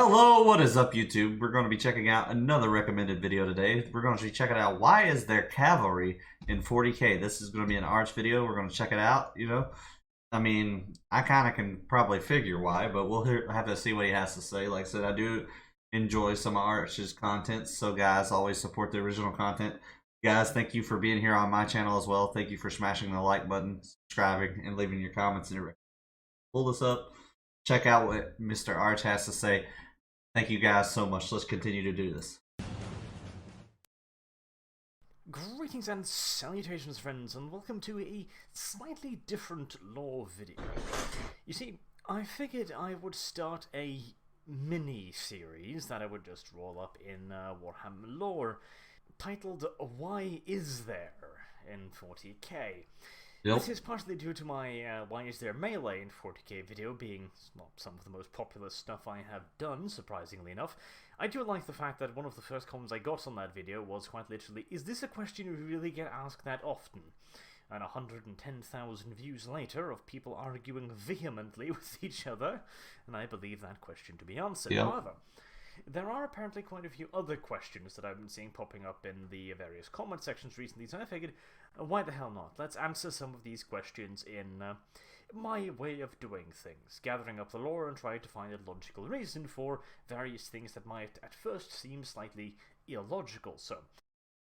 Hello, what is up YouTube? We're going to be checking out another recommended video today. We're going to be checking out Why Is There Cavalry in 40K. This is going to be an arch video. We're going to check it out. I mean, I kind of can probably figure why, but we'll have to see what he has to say. Like I said, I do enjoy some of Arch's content, so guys, always support the original content. Guys, thank you for being here on my channel as well. Thank you for smashing the like button, subscribing, and leaving your comments. And pull this up, check out what Mr. Arch has to say. Thank you guys so much. Let's continue to do this. Greetings and salutations, friends, and welcome to a slightly different lore video. You see, I figured I would start a mini-series that I would just roll up in Warhammer lore, titled Why Is There in 40k. Yep. This is partially due to my Why Is There Melee in 40k video being, well, some of the most popular stuff I have done, surprisingly enough. I do like the fact that one of the first comments I got on that video was quite literally, is this a question you really get asked that often? And 110,000 views later of people arguing vehemently with each other, and I believe that question to be answered. Yep. However, there are apparently quite a few other questions that I've been seeing popping up in the various comment sections recently, so I figured, why the hell not? Let's answer some of these questions in my way of doing things, gathering up the lore and trying to find a logical reason for various things that might at first seem slightly illogical. So,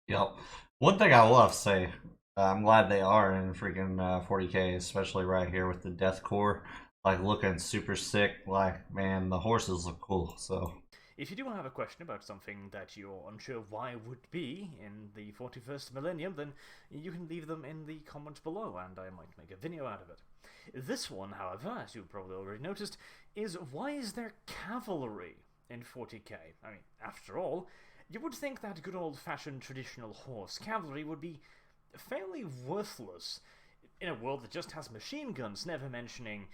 yep. One thing I will have to say, I'm glad they are in freaking 40k, especially right here with the death core, like looking super sick. Like, man, the horses look cool. So. If you do have a question about something that you're unsure why would be in the 41st millennium, then you can leave them in the comments below, and I might make a video out of it. This one, however, as you've probably already noticed, is why is there cavalry in 40k? I mean, after all, you would think that good old-fashioned traditional horse cavalry would be fairly worthless in a world that just has machine guns, never mentioning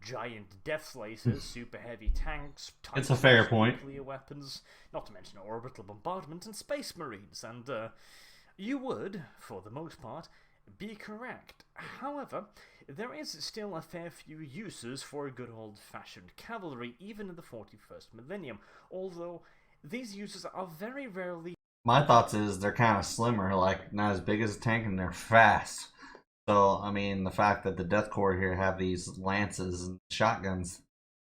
giant death slicers, super heavy tanks, it's a fair point. Nuclear weapons, not to mention orbital bombardment and space marines, and you would, for the most part, be correct. However, there is still a fair few uses for good old-fashioned cavalry, even in the 41st millennium, although these uses are very rarely... My thoughts is they're kind of slimmer, like not as big as a tank, and they're fast. So, I mean, the fact that the Death Corps here have these lances and shotguns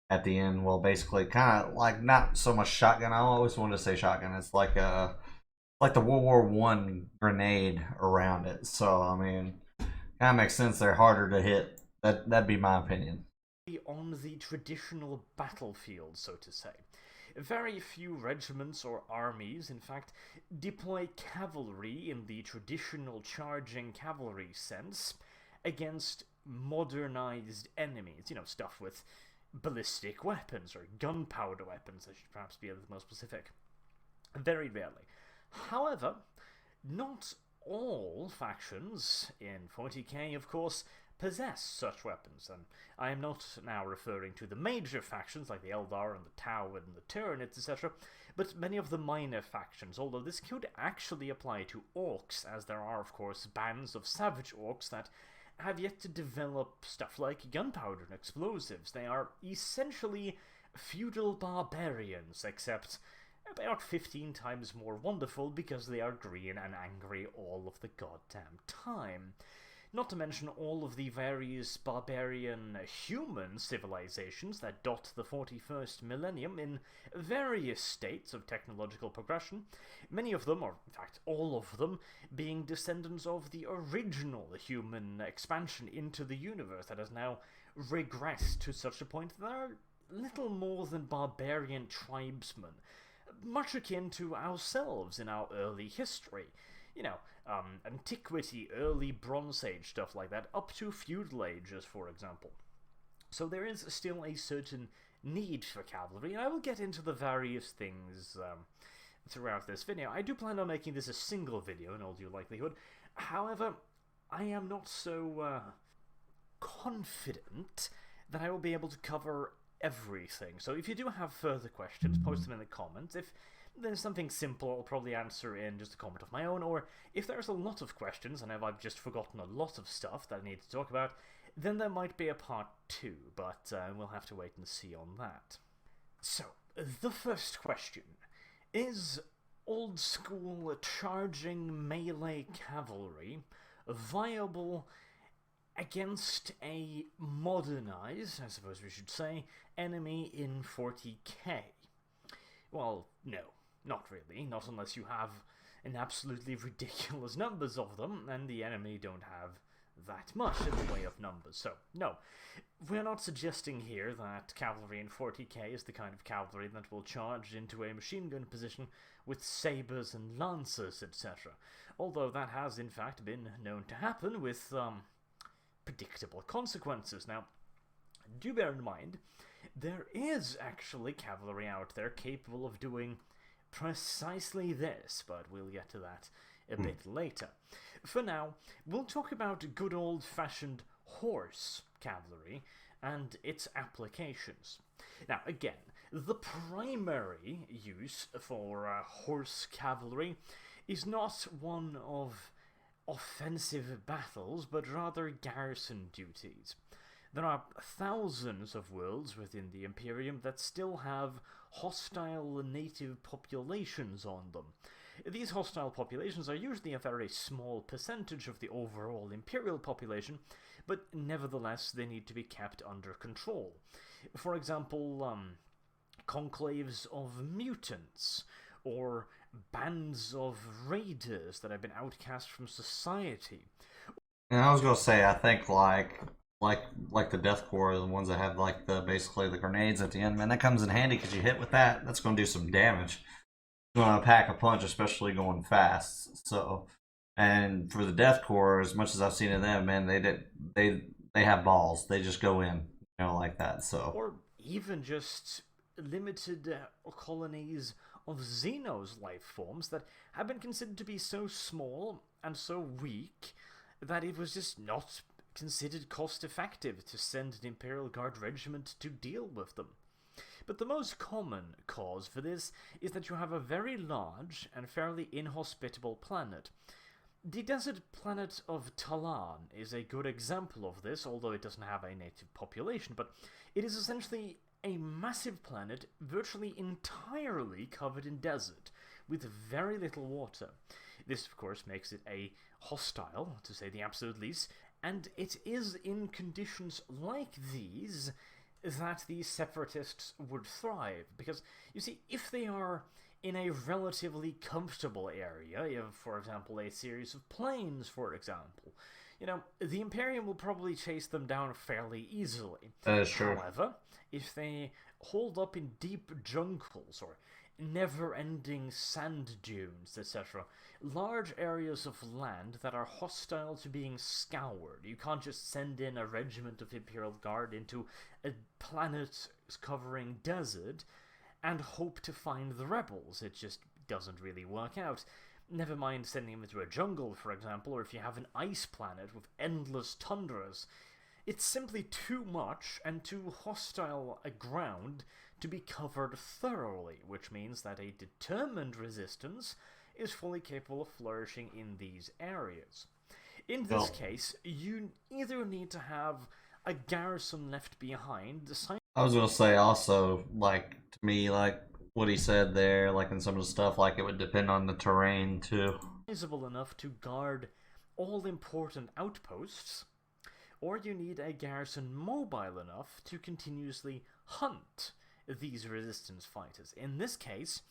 at the end, well, basically, kind of like not so much shotgun. I always wanted to say shotgun. It's like the World War One grenade around it. So, I mean, kind of makes sense. They're harder to hit. That'd be my opinion. On the traditional battlefield, so to say. Very few regiments or armies, in fact, deploy cavalry in the traditional charging cavalry sense against modernized enemies. You know, stuff with ballistic weapons or gunpowder weapons, I should perhaps be a little more specific. Very rarely. However, not all factions in 40k, of course, possess such weapons, and I am not now referring to the major factions like the Eldar and the Tau and the Tyranids, etc., but many of the minor factions, although this could actually apply to orcs, as there are, of course, bands of savage orcs that have yet to develop stuff like gunpowder and explosives. They are essentially feudal barbarians, except about 15 times more wonderful because they are green and angry all of the goddamn time. Not to mention all of the various barbarian human civilizations that dot the 41st millennium in various states of technological progression, many of them, or in fact all of them, being descendants of the original human expansion into the universe that has now regressed to such a point that they are little more than barbarian tribesmen, much akin to ourselves in our early history. You know, antiquity, early Bronze Age, stuff like that, up to feudal ages, for example. So there is still a certain need for cavalry, and I will get into the various things throughout this video. I do plan on making this a single video, in all due likelihood. However, I am not so confident that I will be able to cover everything. So if you do have further questions, post them in the comments. If there's something simple, I'll probably answer in just a comment of my own, or if there's a lot of questions and if I've just forgotten a lot of stuff that I need to talk about, then there might be a part 2, but we'll have to wait and see on that. So, the first question. Is old-school charging melee cavalry viable against a modernized, I suppose we should say, enemy in 40k? Well, no, not really. Not unless you have an absolutely ridiculous numbers of them, and the enemy don't have that much in the way of numbers. So, no. We're not suggesting here that cavalry in 40k is the kind of cavalry that will charge into a machine gun position with sabers and lancers, etc. Although that has in fact been known to happen with predictable consequences. Now, do bear in mind, there is actually cavalry out there capable of doing precisely this, but we'll get to that a bit later. For now, we'll talk about good old-fashioned horse cavalry and its applications. Now, again, the primary use for horse cavalry is not one of offensive battles, but rather garrison duties. There are thousands of worlds within the Imperium that still have hostile native populations on them. These hostile populations are usually a very small percentage of the overall Imperial population, but nevertheless they need to be kept under control. For example, conclaves of mutants, or bands of raiders that have been outcast from society. And I was gonna say, I think like the Death Corps, the ones that have like basically the grenades at the end, man, that comes in handy because you hit with that, that's gonna do some damage. It's gonna pack a punch, especially going fast. So, and for the Death Corps, as much as I've seen of them, man, they have balls. They just go in, like that. So, or even just limited colonies of Xenos life forms that have been considered to be so small and so weak that it was just not considered cost-effective to send an Imperial Guard regiment to deal with them. But the most common cause for this is that you have a very large and fairly inhospitable planet. The desert planet of Talan is a good example of this, although it doesn't have a native population, but it is essentially a massive planet virtually entirely covered in desert, with very little water. This, of course, makes it a hostile, to say the absolute least, and it is in conditions like these that these separatists would thrive. Because, you see, if they are in a relatively comfortable area, you have, for example, a series of plains, for example, the Imperium will probably chase them down fairly easily. that is true. However, if they hold up in deep jungles or never-ending sand dunes, etc., large areas of land that are hostile to being scoured. You can't just send in a regiment of Imperial Guard into a planet covering desert and hope to find the rebels. It just doesn't really work out. Never mind sending them into a jungle, for example, or if you have an ice planet with endless tundras. It's simply too much and too hostile a ground to be covered thoroughly, which means that a determined resistance is fully capable of flourishing in these areas. In this case, you either need to have a garrison left behind. I was gonna say also, like, to me, like what he said there, like in some of the stuff, like it would depend on the terrain too. Sizable enough to guard all important outposts, or you need a garrison mobile enough to continuously hunt these resistance fighters. In this case,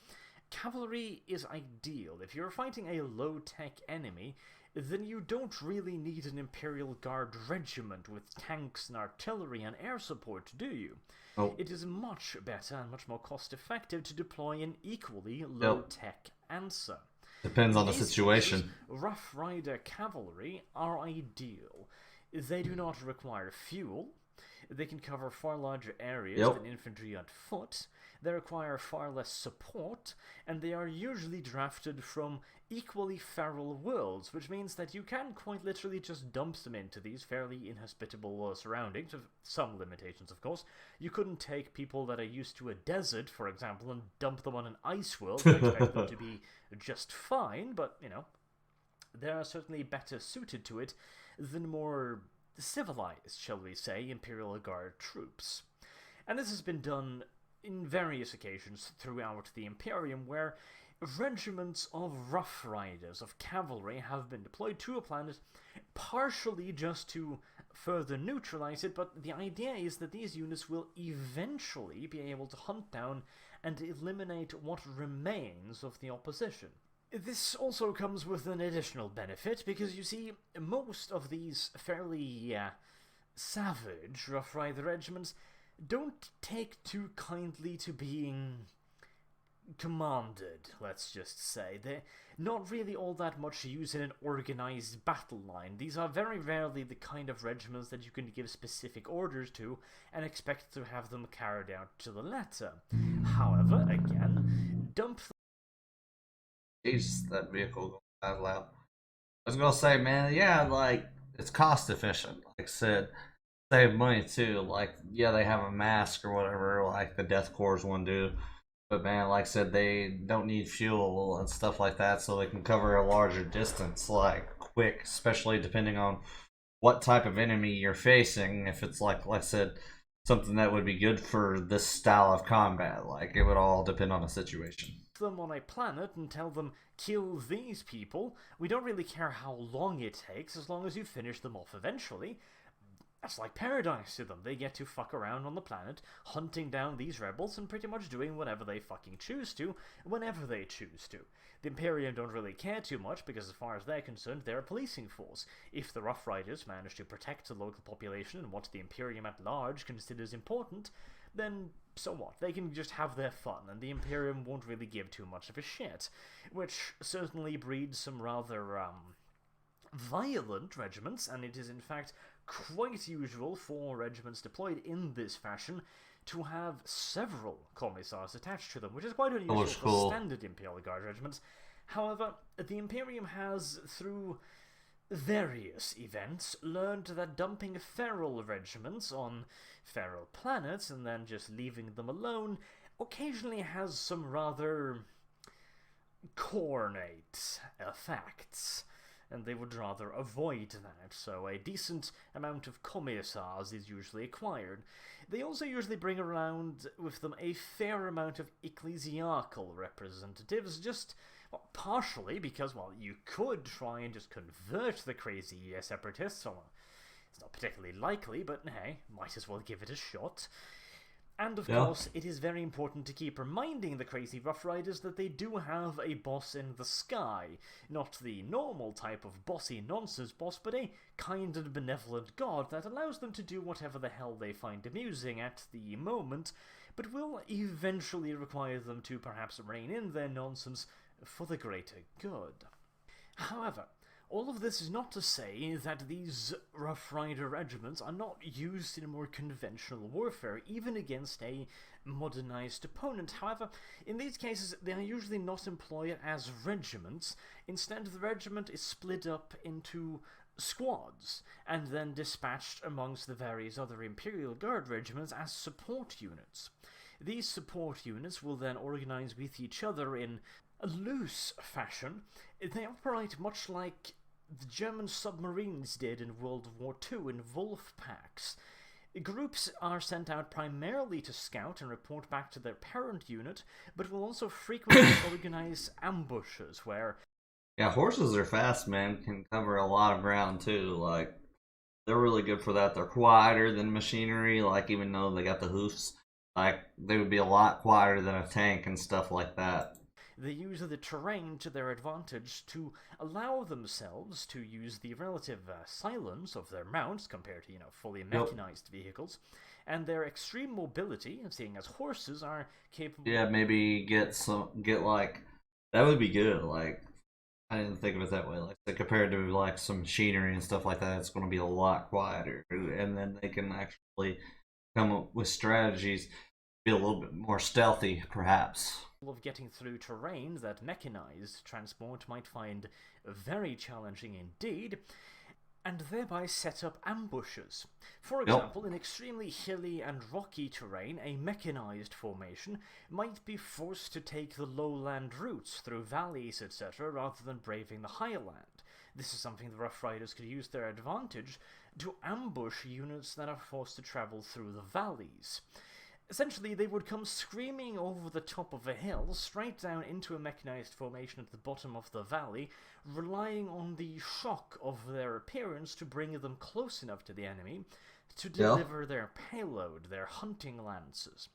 cavalry is ideal. If you're fighting a low-tech enemy, then you don't really need an Imperial Guard regiment with tanks and artillery and air support, do you? Oh. It is much better and much more cost-effective to deploy an equally low-tech answer. Depends on the situation. Cases, Rough Rider cavalry are ideal. They do not require fuel. They can cover far larger areas than infantry on foot. They require far less support, and they are usually drafted from equally feral worlds, which means that you can quite literally just dump them into these fairly inhospitable surroundings, with some limitations, of course. You couldn't take people that are used to a desert, for example, and dump them on an ice world and expect them to be just fine, but, they are certainly better suited to it than more civilized, shall we say, Imperial Guard troops. And this has been done in various occasions throughout the Imperium where regiments of Rough Riders, of cavalry, have been deployed to a planet partially just to further neutralize it, but the idea is that these units will eventually be able to hunt down and eliminate what remains of the opposition. This also comes with an additional benefit, because you see, most of these fairly savage Rough Rider regiments don't take too kindly to being commanded, let's just say. They're not really all that much used in an organized battle line. These are very rarely the kind of regiments that you can give specific orders to and expect to have them carried out to the letter. However, again, dump... Jesus, that vehicle going that loud. I was gonna say, man, yeah, like, it's cost efficient. Like I said, save money too. Like, yeah, they have a mask or whatever, like the Death Corps one do. But man, like I said, they don't need fuel and stuff like that, so they can cover a larger distance, like, quick, especially depending on what type of enemy you're facing. If it's like I said, something that would be good for this style of combat, like, it would all depend on the situation. them on a planet and tell them, kill these people. We don't really care how long it takes, as long as you finish them off eventually. That's like paradise to them. They get to fuck around on the planet, hunting down these rebels and pretty much doing whatever they fucking choose to, whenever they choose to. The Imperium don't really care too much, because as far as they're concerned, they're a policing force. If the Rough Riders manage to protect the local population and what the Imperium at large considers important, then so what? They can just have their fun, and the Imperium won't really give too much of a shit. Which certainly breeds some rather, violent regiments, and it is in fact quite usual for regiments deployed in this fashion to have several commissars attached to them, which is quite unusual for standard Imperial Guard regiments. However, the Imperium has, through various events, learned that dumping feral regiments on feral planets and then just leaving them alone occasionally has some rather cornate effects, and they would rather avoid that, so a decent amount of commissars is usually acquired. They also usually bring around with them a fair amount of ecclesiastical representatives, just, well, partially because, well, you could try and just convert the crazy separatists. Well, it's not particularly likely, but hey, might as well give it a shot. And of course, it is very important to keep reminding the crazy Rough Riders that they do have a boss in the sky. Not the normal type of bossy nonsense boss, but a kind and benevolent god that allows them to do whatever the hell they find amusing at the moment, but will eventually require them to perhaps rein in their nonsense for the greater good. However, all of this is not to say that these Rough Rider regiments are not used in more conventional warfare, even against a modernized opponent. However, in these cases, they are usually not employed as regiments. Instead, the regiment is split up into squads, and then dispatched amongst the various other Imperial Guard regiments as support units. These support units will then organize with each other in a loose fashion. They operate much like the German submarines did in World War II in wolf packs. Groups are sent out primarily to scout and report back to their parent unit, but will also frequently organize ambushes where... Yeah, horses are fast, man. Can cover a lot of ground too. Like, they're really good for that. They're quieter than machinery. Like, even though they got the hoofs, like, they would be a lot quieter than a tank and stuff like that. They use the terrain to their advantage to allow themselves to use the relative silence of their mounts compared to, fully mechanized vehicles, and their extreme mobility, seeing as horses are capable... Yeah, maybe get like, that would be good. Like, I didn't think of it that way. Like, compared to like some machinery and stuff like that, it's going to be a lot quieter, and then they can actually come up with strategies, be a little bit more stealthy, perhaps. Of getting through terrain that mechanized transport might find very challenging indeed, and thereby set up ambushes. For example, in extremely hilly and rocky terrain, a mechanized formation might be forced to take the lowland routes through valleys, etc., rather than braving the highland. This is something the Rough Riders could use their advantage to ambush units that are forced to travel through the valleys. Essentially, they would come screaming over the top of a hill, straight down into a mechanized formation at the bottom of the valley, relying on the shock of their appearance to bring them close enough to the enemy to deliver their payload, their hunting lances.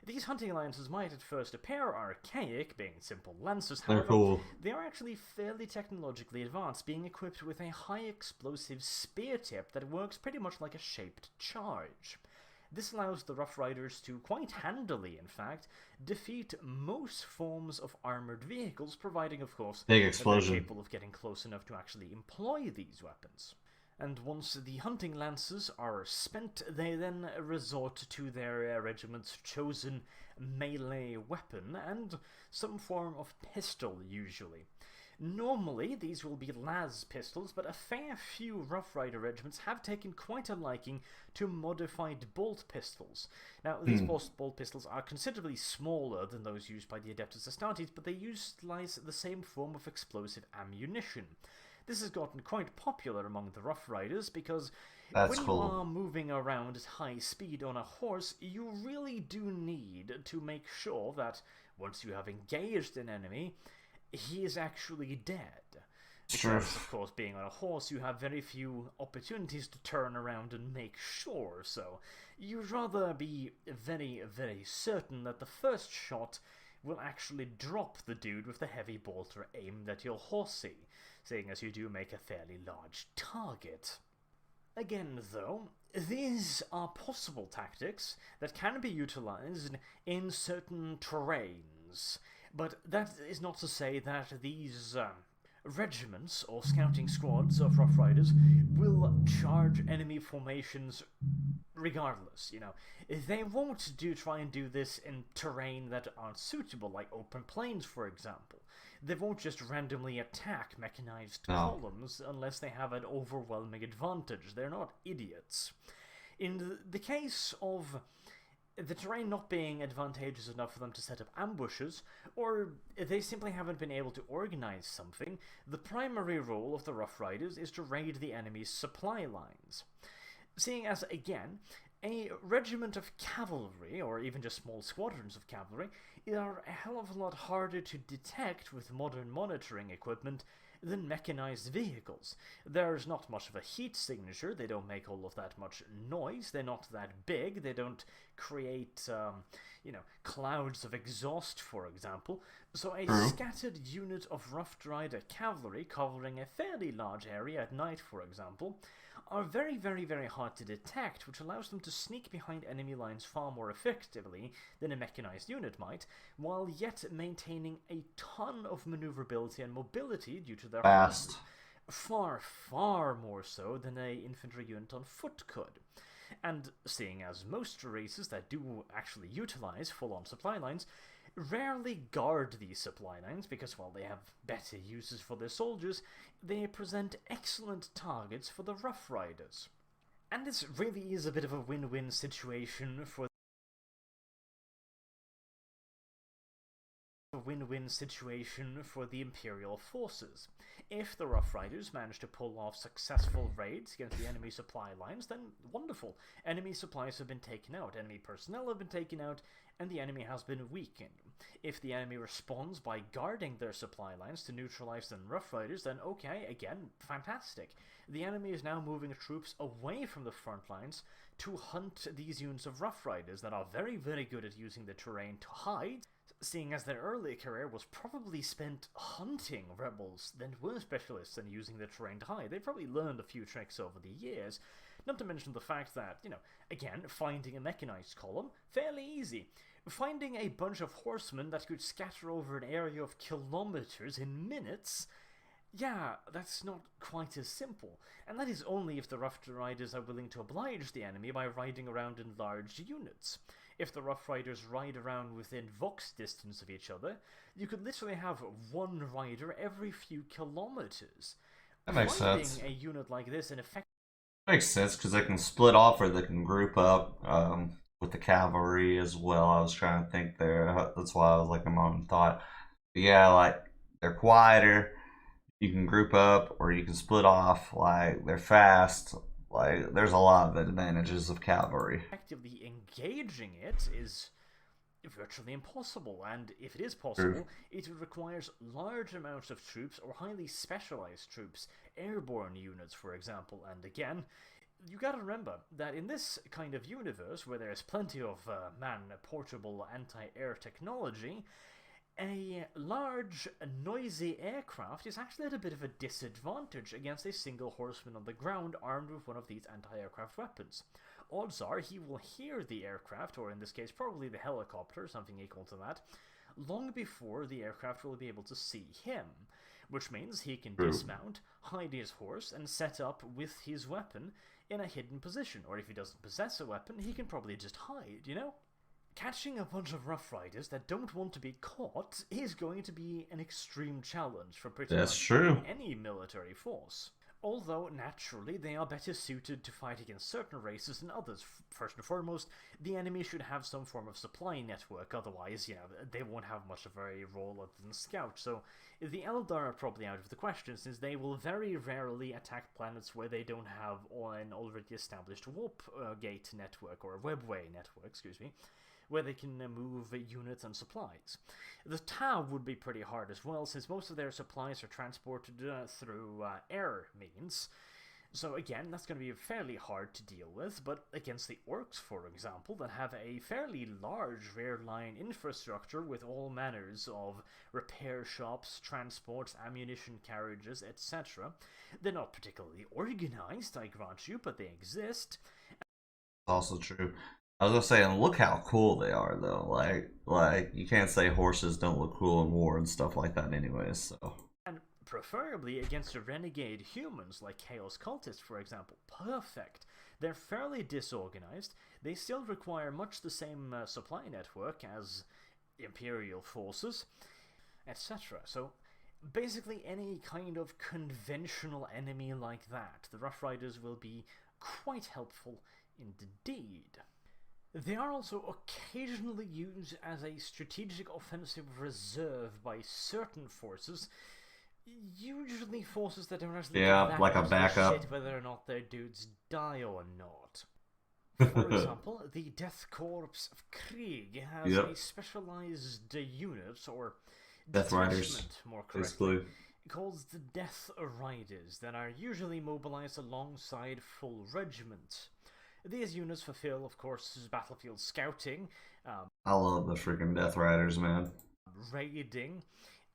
These hunting lances might at first appear archaic, being simple lances, however, cool. They are actually fairly technologically advanced, being equipped with a high explosive spear tip that works pretty much like a shaped charge. This allows the Rough Riders to, quite handily in fact, defeat most forms of armoured vehicles, providing of course Big that explosion. they're capable of getting close enough to actually employ these weapons. And once the hunting lances are spent, they then resort to their regiment's chosen melee weapon, and some form of pistol usually. Normally, these will be las pistols, but a fair few Rough Rider regiments have taken quite a liking to modified bolt pistols. Now, these bolt pistols are considerably smaller than those used by the Adeptus Astartes, but they utilize the same form of explosive ammunition. This has gotten quite popular among the Rough Riders because when you are moving around at high speed on a horse, you really do need to make sure that once you have engaged an enemy, he is actually dead. Because, of course, being on a horse, you have very few opportunities to turn around and make sure, so you'd rather be very, very certain that the first shot will actually drop the dude with the heavy bolter aimed at your horsey, seeing as you do make a fairly large target. Again, though, these are possible tactics that can be utilized in certain terrains, but that is not to say that these regiments or scouting squads of Rough Riders will charge enemy formations regardless. They won't try and do this in terrain that aren't suitable, like open plains, for example. They won't just randomly attack mechanized columns unless they have an overwhelming advantage. They're not idiots. In the case of the terrain not being advantageous enough for them to set up ambushes, or they simply haven't been able to organize something, the primary role of the Rough Riders is to raid the enemy's supply lines. Seeing as, again, a regiment of cavalry, or even just small squadrons of cavalry, are a hell of a lot harder to detect with modern monitoring equipment than mechanized vehicles. There's not much of a heat signature, they don't make all of that much noise, they're not that big, they don't create, clouds of exhaust, for example. So a scattered unit of Rough Rider cavalry covering a fairly large area at night, for example, are very, very, very hard to detect, which allows them to sneak behind enemy lines far more effectively than a mechanized unit might, while yet maintaining a ton of maneuverability and mobility due to their fast. Far, far more so than an infantry unit on foot could. And seeing as most races that do actually utilize full-on supply lines rarely guard these supply lines because, while they have better uses for their soldiers, they present excellent targets for the Rough Riders. And this really is a bit of a win-win situation for the Imperial forces. If the Rough Riders manage to pull off successful raids against the enemy supply lines, then wonderful. Enemy supplies have been taken out, enemy personnel have been taken out, and the enemy has been weakened. If the enemy responds by guarding their supply lines to neutralize the Rough Riders, then okay, again, fantastic. The enemy is now moving troops away from the front lines to hunt these units of Rough Riders that are very, very good at using the terrain to hide, seeing as their early career was probably spent hunting rebels than were specialists in using the terrain to hide. They probably learned a few tricks over the years, not to mention the fact that, again, finding a mechanized column, fairly easy. Finding a bunch of horsemen that could scatter over an area of kilometers in minutes, yeah, that's not quite as simple. And that is only if the Rough Riders are willing to oblige the enemy by riding around in large units. If the Rough Riders ride around within vox distance of each other, you could literally have one rider every few kilometers. That makes sense. Finding a unit like this in effect makes sense because they can split off or they can group up with the cavalry as well. I was trying to think there. That's why I was like a moment thought. But yeah, like they're quieter. You can group up or you can split off. Like they're fast. Like, there's a lot of advantages of cavalry. Effectively engaging it is virtually impossible, and if it is True. possible, it requires large amounts of troops or highly specialized troops, airborne units, for example. And again, you gotta remember that in this kind of universe, where there's plenty of man-portable anti-air technology, a large, noisy aircraft is actually at a bit of a disadvantage against a single horseman on the ground armed with one of these anti-aircraft weapons. Odds are he will hear the aircraft, or in this case probably the helicopter, something equal to that, long before the aircraft will be able to see him, which means he can dismount, hide his horse, and set up with his weapon in a hidden position. Or if he doesn't possess a weapon, he can probably just hide, you know? Catching a bunch of Rough Riders that don't want to be caught is going to be an extreme challenge for pretty much any military force. Although, naturally, they are better suited to fight against certain races than others. First and foremost, the enemy should have some form of supply network, otherwise, you know, they won't have much of a role other than scout. So, the Eldar are probably out of the question, since they will very rarely attack planets where they don't have an already established warp gate network, or webway network, excuse me, where they can move units and supplies. The Tau would be pretty hard as well, since most of their supplies are transported through air means. So again, that's going to be fairly hard to deal with, but against the Orcs, for example, that have a fairly large rear line infrastructure with all manners of repair shops, transports, ammunition carriages, etc. They're not particularly organized, I grant you, but they exist. Also true. I was gonna say, and look how cool they are, though. Like you can't say horses don't look cool in war and stuff like that, anyways. So. And preferably against renegade humans like Chaos Cultists, for example. Perfect. They're fairly disorganized. They still require much the same supply network as Imperial forces, etc. So basically, any kind of conventional enemy like that, the Rough Riders will be quite helpful indeed. They are also occasionally used as a strategic offensive reserve by certain forces, usually forces that don't actually give like a backup, shit whether or not their dudes die or not. For example, the Death Corps of Krieg has a specialized unit, or Death Riders, more correctly, called the Death Riders, that are usually mobilized alongside full regiments. These units fulfill, of course, battlefield scouting. I love the freaking Death Riders, man. Raiding,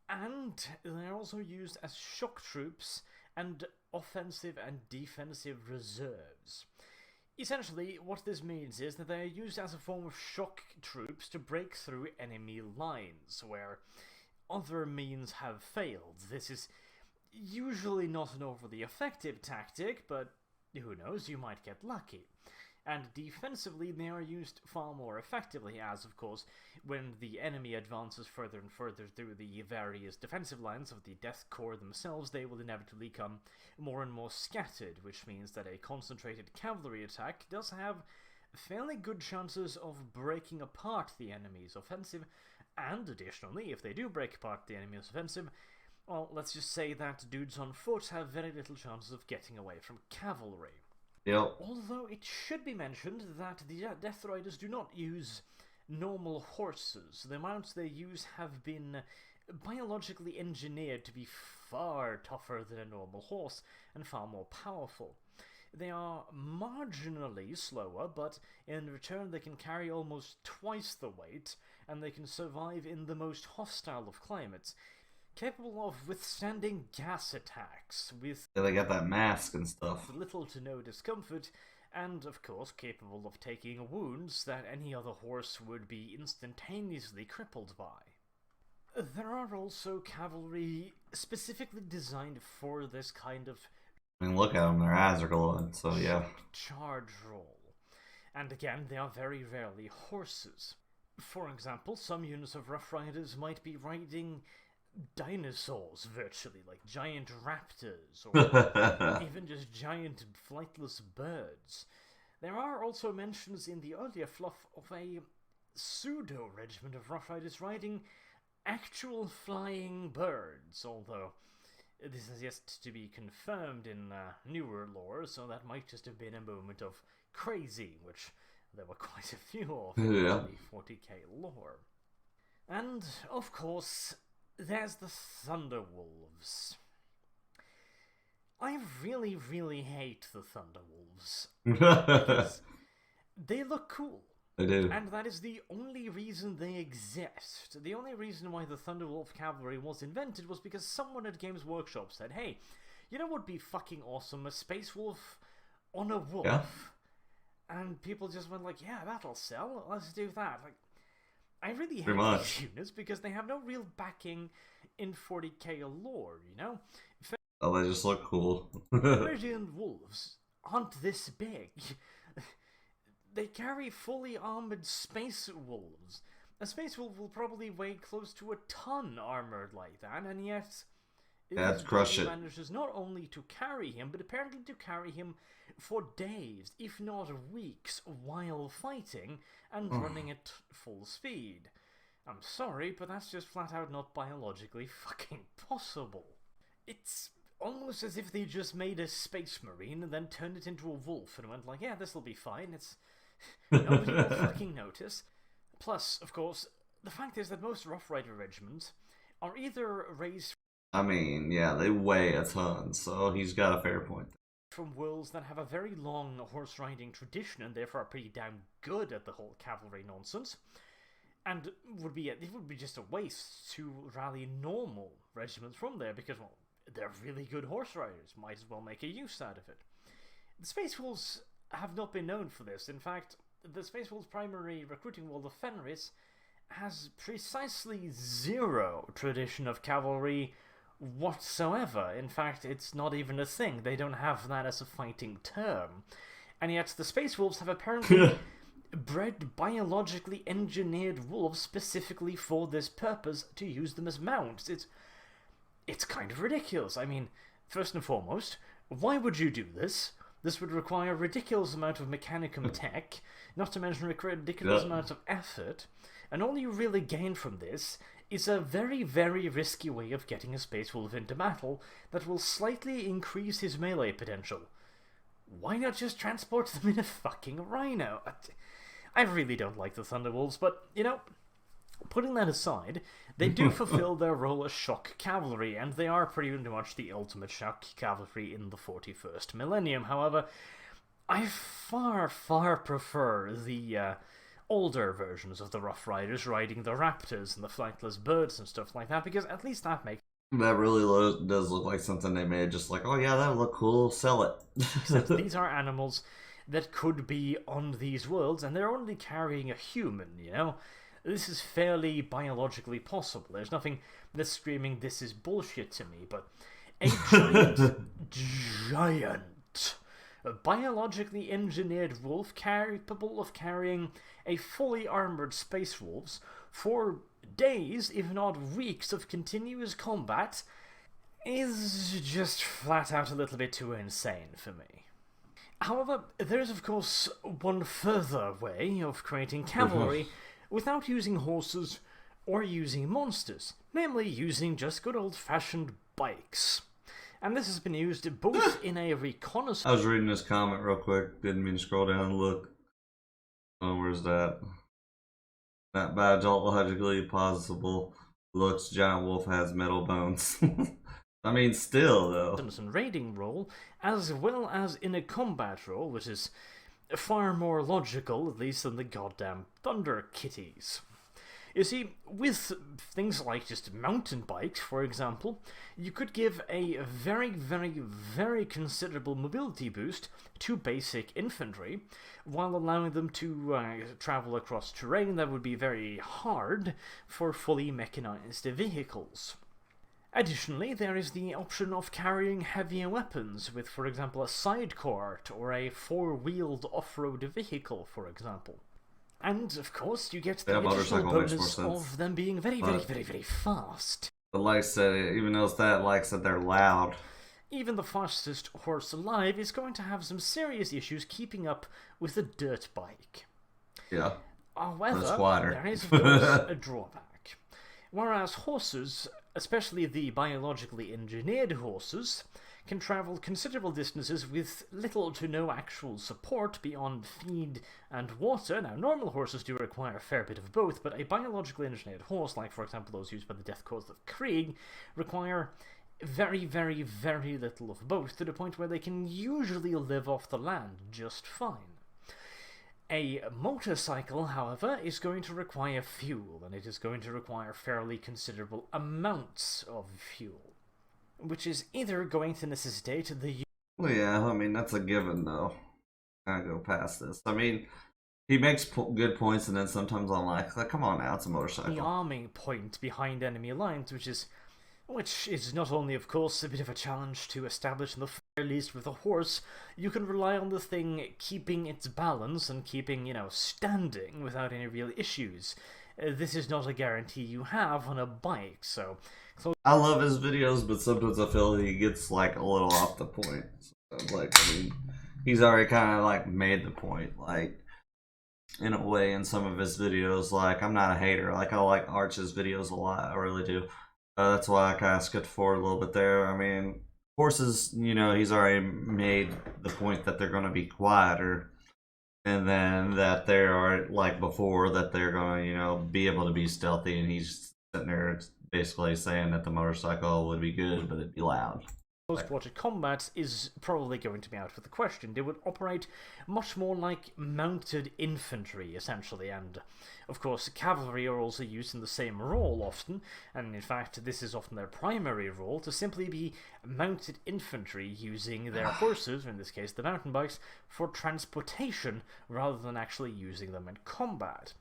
and they're also used as shock troops and offensive and defensive reserves. Essentially, what this means is that they are used as a form of shock troops to break through enemy lines, where other means have failed. This is usually not an overly effective tactic, but who knows, you might get lucky. And defensively, they are used far more effectively, as, of course, when the enemy advances further and further through the various defensive lines of the Death Corps themselves, they will inevitably become more and more scattered, which means that a concentrated cavalry attack does have fairly good chances of breaking apart the enemy's offensive, and additionally, if they do break apart the enemy's offensive, well, let's just say that dudes on foot have very little chances of getting away from cavalry. Yep. Although it should be mentioned that the Death Riders do not use normal horses. The mounts they use have been biologically engineered to be far tougher than a normal horse and far more powerful. They are marginally slower, but in return they can carry almost twice the weight, and they can survive in the most hostile of climates, capable of withstanding gas attacks with they got that mask and stuff. Little to no discomfort, and of course capable of taking wounds that any other horse would be instantaneously crippled by. There are also cavalry specifically designed for this kind of I mean, look at them, their eyes are glowing, so yeah. Charge role. And again, they are very rarely horses. For example, some units of Rough Riders might be riding dinosaurs, virtually, like giant raptors, or even just giant flightless birds. There are also mentions in the earlier fluff of a pseudo-regiment of Rough Riders riding actual flying birds, although This has yet to be confirmed in newer lore, so that might just have been a moment of crazy, which there were quite a few of in the 40k lore. And, of course, there's the Thunderwolves. I really, really hate the Thunderwolves. Because they look cool. They do. And that is the only reason they exist. The only reason why the Thunderwolf Cavalry was invented was because someone at Games Workshop said, hey, you know what would be fucking awesome? A Space Wolf on a wolf. Yeah. And people just went like, yeah, that'll sell. Let's do that. Like, I really hate these units because they have no real backing in 40k lore, you know? Oh, they just look cool. Viridian wolves aren't this big. They carry fully armored space wolves. A space wolf will probably weigh close to a ton armored like that, and yet manages not only to carry him, but apparently to carry him for days, if not weeks, while fighting and running at full speed. I'm sorry, but that's just flat out not biologically fucking possible. It's almost as if they just made a space marine and then turned it into a wolf and went like, yeah, this'll be fine, it's... nobody will fucking notice. Plus, of course, the fact is that most Rough Rider regiments are either raised... I mean, yeah, they weigh a ton, so he's got a fair point. ...from worlds that have a very long horse-riding tradition and therefore are pretty damn good at the whole cavalry nonsense. And it would be just a waste to rally normal regiments from there because, well, they're really good horse riders. Might as well make a use out of it. The Space Wolves have not been known for this. In fact, the Space Wolves' primary recruiting world of Fenris has precisely zero tradition of cavalry whatsoever. In fact, it's not even a thing. They don't have that as a fighting term. And yet the Space Wolves have apparently bred biologically engineered wolves specifically for this purpose to use them as mounts. It's kind of ridiculous. I mean, first and foremost, why would you do this? This would require a ridiculous amount of mechanicum tech, not to mention a ridiculous amount of effort, and all you really gain from this is a very, very risky way of getting a Space Wolf into battle that will slightly increase his melee potential. Why not just transport them in a fucking rhino? I really don't like the Thunderwolves, but, you know, putting that aside, they do fulfill their role as shock cavalry, and they are pretty much the ultimate shock cavalry in the 41st millennium. However, I far, far prefer the older versions of the Rough Riders riding the raptors and the flightless birds and stuff like that, because at least that makes... That really does look like something they made, just like, oh yeah, that would look cool, sell it. These are animals that could be on these worlds, and they're only carrying a human, you know? This is fairly biologically possible. There's nothing that's screaming, this is bullshit to me, but a giant, biologically engineered wolf capable of carrying a fully armored space wolves for days, if not weeks, of continuous combat is just flat out a little bit too insane for me. However, there is of course one further way of creating cavalry without using horses or using monsters, namely using just good old-fashioned bikes. And this has been used both in a reconnaissance... I was reading this comment real quick, didn't mean to scroll down and look. Oh, where's that? That biologically possible looks giant wolf has metal bones. I mean, still, though. ...and raiding role, as well as in a combat role, which is far more logical, at least, than the goddamn Thunder Kitties. You see, with things like just mountain bikes, for example, you could give a very, very, very considerable mobility boost to basic infantry, while allowing them to travel across terrain that would be very hard for fully mechanized vehicles. Additionally, there is the option of carrying heavier weapons with, for example, a sidecart or a four-wheeled off-road vehicle, for example. And, of course, you get the additional bonus of them being very, very, very, very fast. But like I said, even though it's that, like I said, they're loud. Even the fastest horse alive is going to have some serious issues keeping up with a dirt bike. Yeah. However, there is, of course, a drawback. whereas horses, especially the biologically engineered horses, can travel considerable distances with little to no actual support beyond feed and water. Now, normal horses do require a fair bit of both, but a biologically engineered horse, like for example those used by the Death Corps of Krieg, require very, very, very little of both, to the point where they can usually live off the land just fine. A motorcycle, however, is going to require fuel, and it is going to require fairly considerable amounts of fuel, which is either going to necessitate the... Well, yeah, I mean, that's a given, though. Can't go past this. I mean, he makes good points, and then sometimes I'm like, come on now, it's a motorcycle. The arming point behind enemy lines, which is not only, of course, a bit of a challenge to establish in the very least with a horse. You can rely on the thing keeping its balance and keeping, standing without any real issues. This is not a guarantee you have on a bike, so... I love his videos, but sometimes I feel he gets, like, a little off the point. So, like, I mean, he's already kind of, like, made the point, like, in a way, in some of his videos. Like, I'm not a hater. Like, I like Arch's videos a lot. I really do. That's why I kind of skipped forward a little bit there. I mean, horses, he's already made the point that they're going to be quieter. And then that they are, like before, that they're going to, be able to be stealthy. And he's sitting there basically saying that the motorcycle would be good, but it'd be loud. Close-quarter combat is probably going to be out of the question. They would operate much more like mounted infantry, essentially, and, of course, cavalry are also used in the same role often, and in fact, this is often their primary role, to simply be mounted infantry using their horses, or in this case the mountain bikes, for transportation rather than actually using them in combat.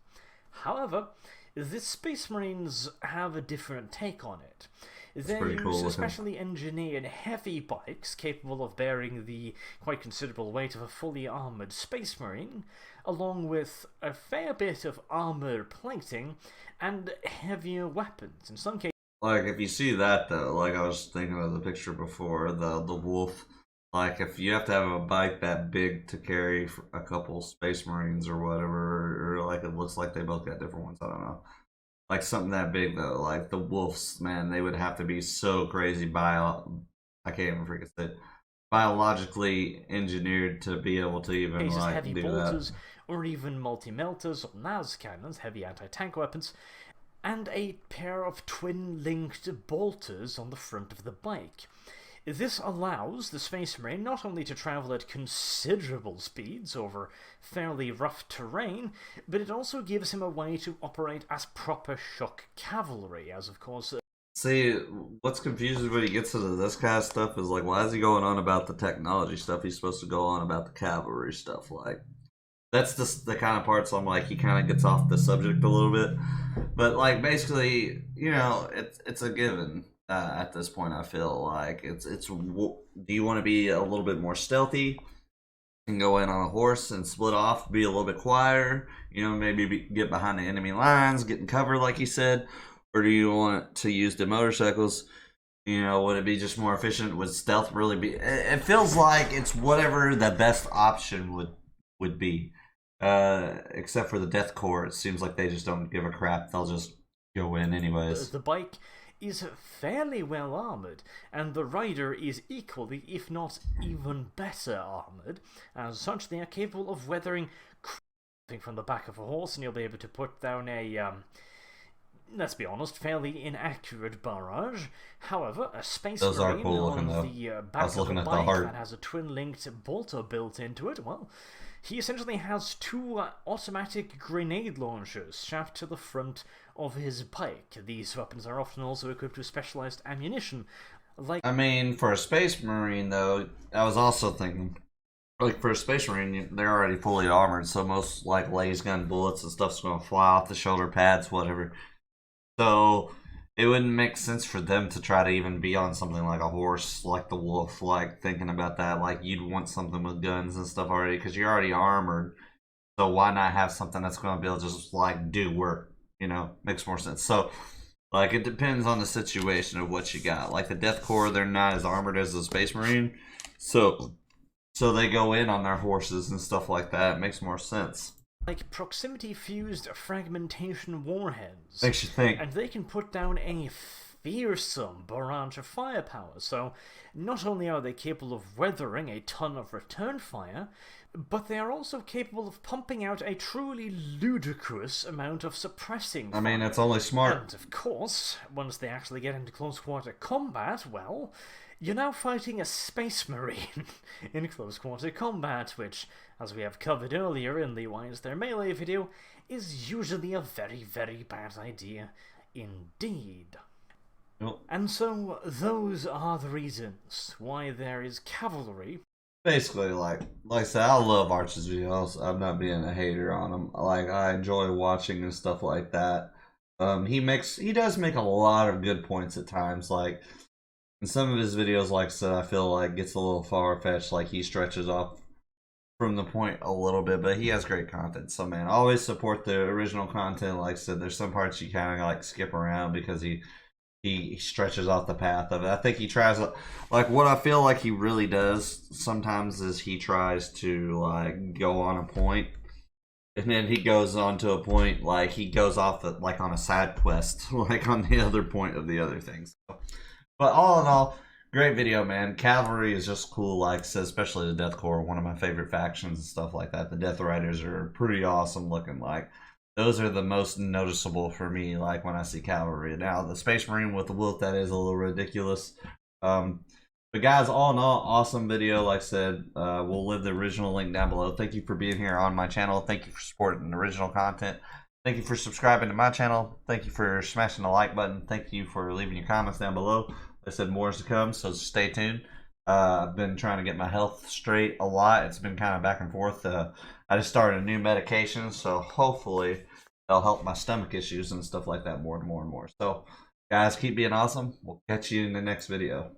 However, the Space Marines have a different take on it. They use specially engineered heavy bikes capable of bearing the quite considerable weight of a fully armoured Space Marine, along with a fair bit of armour plating and heavier weapons. In some cases, like, if you see that, though, like I was thinking of the picture before, the wolf, like, if you have to have a bike that big to carry a couple Space Marines or whatever, or like it looks like they both got different ones, I don't know. Like, something that big, though, like the wolves, man, they would have to be so crazy I can't even freaking say it, biologically engineered to be able to even, like, heavy do bolters, that. or even multi-melters or NAS cannons, heavy anti-tank weapons, and a pair of twin-linked bolters on the front of the bike. This allows the Space Marine not only to travel at considerable speeds over fairly rough terrain, but it also gives him a way to operate as proper shock cavalry, as of course... See, what's confusing when he gets into this kind of stuff is, like, why is he going on about the technology stuff? He's supposed to go on about the cavalry stuff, like... That's just the kind of parts I'm like, he kind of gets off the subject a little bit. But, like, basically, it's a given. At this point, I feel like it's do you want to be a little bit more stealthy and go in on a horse and split off, be a little bit quieter, maybe get behind the enemy lines, get in cover like you said, or do you want to use the motorcycles? Would it be just more efficient? Would stealth really be? It feels like it's whatever the best option would be, except for the Death Corps. It seems like they just don't give a crap. They'll just go in anyways. The bike is fairly well armoured, and the rider is equally, if not even better armoured. As such, they are capable of weathering from the back of a horse, and you'll be able to put down a, let's be honest, fairly inaccurate barrage. However, a Space Marine on the back of a bike that has a twin-linked bolter built into it, well, he essentially has two automatic grenade launchers strapped to the front of his bike. These weapons are often also equipped with specialized ammunition. I mean, for a Space Marine, though, I was also thinking, like, for a Space Marine, they're already fully armored, so most, like, laser gun bullets and stuff's going to fly off the shoulder pads, whatever. So it wouldn't make sense for them to try to even be on something like a horse, like the wolf, like, thinking about that. Like, you'd want something with guns and stuff already, because you're already armored. So why not have something that's going to be able to just, like, do work? Makes more sense. So, like, it depends on the situation of what you got. Like, the Death Corps, they're not as armored as the Space Marine. So they go in on their horses and stuff like that. It makes more sense. like proximity-fused fragmentation warheads. Makes you think. And they can put down a fearsome barrage of firepower, so not only are they capable of weathering a ton of return fire, but they are also capable of pumping out a truly ludicrous amount of suppressing fire. I mean, it's only smart. And of course, once they actually get into close quarter combat, well, you're now fighting a space marine in close quarter combat, which, as we have covered earlier in the Why Is There Melee video, is usually a very, very bad idea indeed. Well, and so, those are the reasons why there is cavalry. basically, like I said, I love Arch's videos. I'm not being a hater on him. Like, I enjoy watching and stuff like that. He does make a lot of good points at times. Like, in some of his videos, like I said, I feel like gets a little far-fetched. Like, he stretches off from the point a little bit, but he has great content. So, man, always support the original content. Like I said, there's some parts you kind of like skip around because he stretches off the path of it. I think he tries, like, what I feel like he really does sometimes is he tries to, like, go on a point, and then he goes on to a point, like, he goes off, like, on a side quest, like, on the other point of the other things. But all in all, great video, man. Cavalry is just cool, like I said, especially the Death Corps, one of my favorite factions and stuff like that. The Death Riders are pretty awesome looking, like, those are the most noticeable for me, like when I see cavalry. Now, the Space Marine with the Wilt, that is a little ridiculous. But guys, all in all, awesome video. Like I said, we'll leave the original link down below. Thank you for being here on my channel. Thank you for supporting the original content. Thank you for subscribing to my channel. Thank you for smashing the like button. Thank you for leaving your comments down below. Like I said, more is to come, so stay tuned. I've been trying to get my health straight a lot. It's been kind of back and forth. I just started a new medication, so hopefully it'll help my stomach issues and stuff like that more and more and more. So, guys, keep being awesome. We'll catch you in the next video.